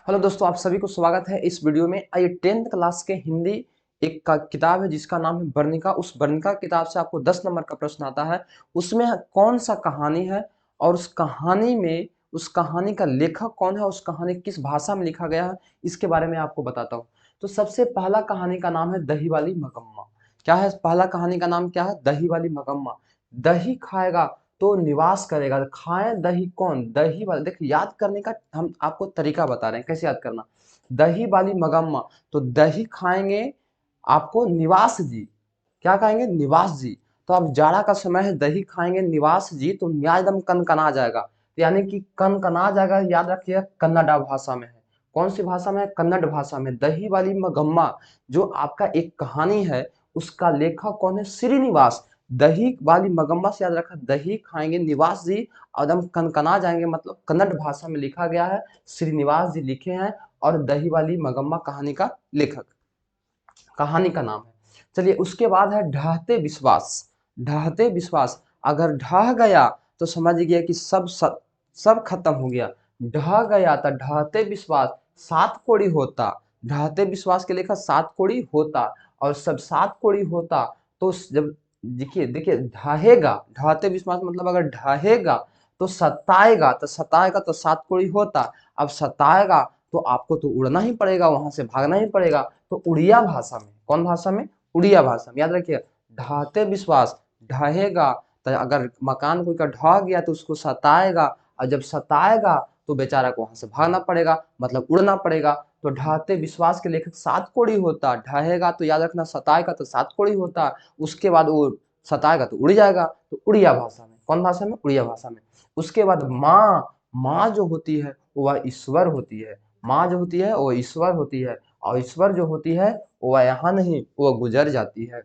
Hello दोस्तों, आप सभी को स्वागत है इस वीडियो में। आइए 10th क्लास के हिंदी एक का किताब है जिसका नाम है वर्णिका। उस वर्णिका किताब से आपको 10 नंबर का प्रश्न आता है। उसमें कौन सा कहानी है और उस कहानी में उस कहानी का लेखक कौन है, उस कहानी किस भाषा में लिखा गया है, इसके बारे में आपको बताता हूँ। तो सबसे पहला कहानी का नाम है दही वाली मगम्मा। क्या है पहला कहानी का नाम? क्या है? दही वाली मगम्मा। दही खाएगा तो निवास करेगा। खाए दही कौन? दही वाला। देखिए, याद करने का हम आपको तरीका बता रहे हैं कैसे याद करना। दही वाली मगम्मा, तो दही खाएंगे आपको निवास जी। क्या खाएंगे? निवास जी। तो अब जाड़ा का समय है, दही खाएंगे निवास जी तो मियाँ एकदम कनकना जाएगा। तो यानी कि कनकना जाएगा, याद रखिए कन्नड़ा भाषा में है। कौन सी भाषा में है? कन्नड़ भाषा में। दही वाली मगम्मा जो आपका एक कहानी है, उसका लेखक कौन है? श्रीनिवास। दही वाली मगम्मा से याद रखा, दही खाएंगे निवास जी और एकदम कनकना जाएंगे, मतलब कन्नड़ भाषा में लिखा गया है। श्रीनिवास जी लिखे हैं और दही वाली मगम्मा कहानी का लेखक, कहानी का नाम है। चलिए, उसके बाद है ढहते विश्वास। ढहते विश्वास, अगर ढह गया तो समझ गया कि सब खत्म हो गया। ढह गया तो ढहते विश्वास सात कोड़ी होता। ढहते विश्वास के लेखक सात कोड़ी होता, और सब सात कोड़ी होता तो जब देखिए देखिए ढहेगा, ढहते विश्वास मतलब अगर ढहेगा तो सताएगा, तो सताएगा तो सात कोड़ी होता। अब सताएगा तो आपको तो उड़ना ही पड़ेगा, वहां से भागना ही पड़ेगा। तो उड़िया भाषा में, कौन भाषा में? उड़िया भाषा में। याद रखिए, ढहते विश्वास ढहेगा, तो अगर मकान कोई का ढह गया तो उसको सताएगा, और जब सताएगा तो बेचारा को वहां से भागना पड़ेगा, मतलब उड़ना पड़ेगा। तो ढहते विश्वास के लेखक सात कोड़ी होता। ढहेगा तो याद रखना, सताएगा तो सात कोड़ी होता, उसके बाद वो सताएगा तो उड़ जाएगा। तो उड़िया भाषा में, कौन भाषा में? उड़िया भाषा में। उसके बाद माँ, माँ जो होती है वह ईश्वर होती है। माँ जो होती है वो ईश्वर होती है, और ईश्वर जो होती है वो यहाँ नहीं, वो गुजर जाती है।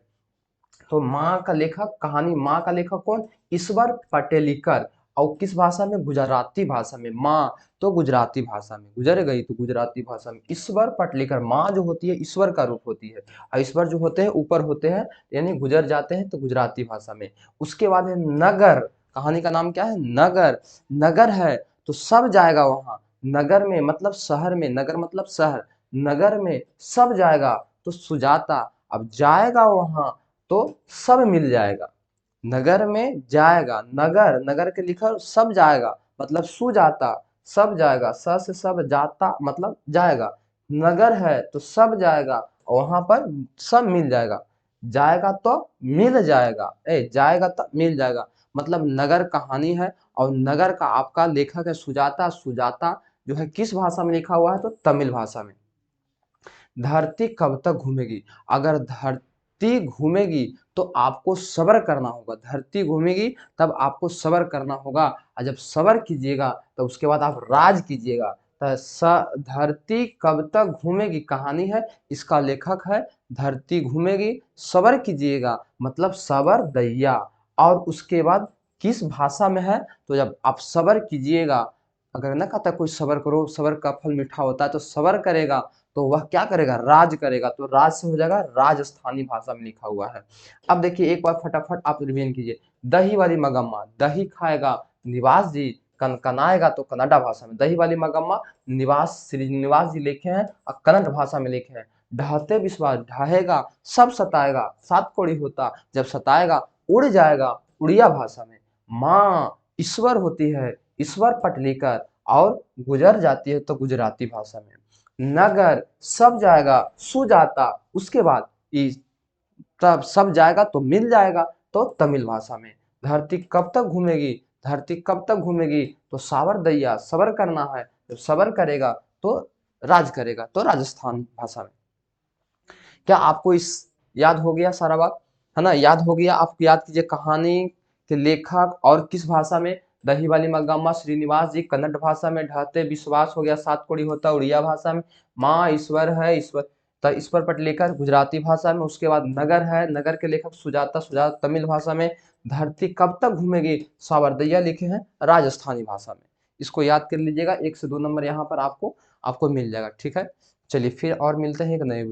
तो माँ का लेखक, कहानी माँ का लेखक कौन? ईश्वर पटेलिकर। और किस भाषा में? गुजराती भाषा में। माँ तो गुजराती भाषा में, गुजर गई तो गुजराती भाषा में। ईश्वर पटेलिकर। माँ जो होती है ईश्वर का रूप होती है, और ईश्वर जो होते हैं ऊपर होते हैं, यानी गुजर जाते हैं, तो गुजराती भाषा में। उसके बाद है नगर। कहानी का नाम क्या है? नगर। नगर है तो सब जाएगा वहां। नगर में मतलब शहर में, नगर मतलब शहर। नगर में सब जाएगा तो सुजाता। अब जाएगा वहां तो सब मिल जाएगा। नगर में जाएगा, नगर, नगर के लिखा सब जाएगा मतलब सुजाता। सब जाएगा, स से सब जाता मतलब जाएगा। नगर है तो सब जाएगा, और वहां पर सब मिल जाएगा। जाएगा तो मिल जाएगा, जाएगा तो मिल जाएगा, मतलब नगर कहानी है। और नगर का आपका लेखक है सुजाता। सुजाता जो है किस भाषा में लिखा हुआ है? तो तमिल भाषा में। धरती कब तक घूमेगी? अगर धरती घूमेगी तो आपको सब्र करना होगा। धरती घूमेगी तब आपको सब्र करना होगा, और जब सब्र कीजिएगा तो उसके बाद आप राज कीजिएगा। तो धरती कब तक घूमेगी कहानी है, इसका लेखक है धरती घूमेगी। सब्र कीजिएगा मतलब सब्र दैया। और उसके बाद किस भाषा में है? तो जब आप सब्र कीजिएगा, अगर ना कहता कोई सब्र करो, सब्र का फल मीठा होता है, तो सब्र करेगा तो वह क्या करेगा? राज करेगा। तो राज से हो जाएगा राजस्थानी भाषा में लिखा हुआ है। अब देखिए एक बार फटाफट आप रिवीजन कीजिए। दही वाली मगम्मा, दही खाएगा निवास जी, कनकनाएगा तो कन्नड़ा भाषा में। दही वाली मगम्मा निवास श्रीनिवास जी लिखे हैं और कन्नड़ भाषा में लिखे हैं। ढहते विश्वास, ढहेगा सब सताएगा, सात कोड़ी होता, जब सताएगा उड़ जाएगा, उड़िया भाषा में। माँ ईश्वर होती है, ईश्वर पटलीकर, और गुजर जाती है तो गुजराती भाषा में। नगर सब जाएगा, सुजाता। उसके बाद तब सब जाएगा तो मिल जाएगा, तो तमिल भाषा में। धरती कब तक घूमेगी? धरती कब तक घूमेगी? तो सावर दैया, सबर करना है। जब सबर करेगा तो राज करेगा, तो राजस्थान भाषा में। क्या आपको इस याद हो गया सारा बात? है ना, याद हो गया? आप याद कीजिए कहानी के लेखक और किस भाषा में। दही वाली मगम्मा श्रीनिवास जी कन्नड़ भाषा में। ढहते विश्वास हो गया सात कोड़ी होता उड़िया भाषा में। माँ ईश्वर है, ईश्वर तो ईश्वर पटलेकर गुजराती भाषा में। उसके बाद नगर है, नगर के लेखक सुजाता, सुजाता तमिल भाषा में। धरती कब तक घूमेगी, सावरदैया लिखे हैं राजस्थानी भाषा में। इसको याद कर लीजिएगा, 1 से 2 नंबर यहाँ पर आपको आपको मिल जाएगा। ठीक है, चलिए फिर और मिलते हैं एक नए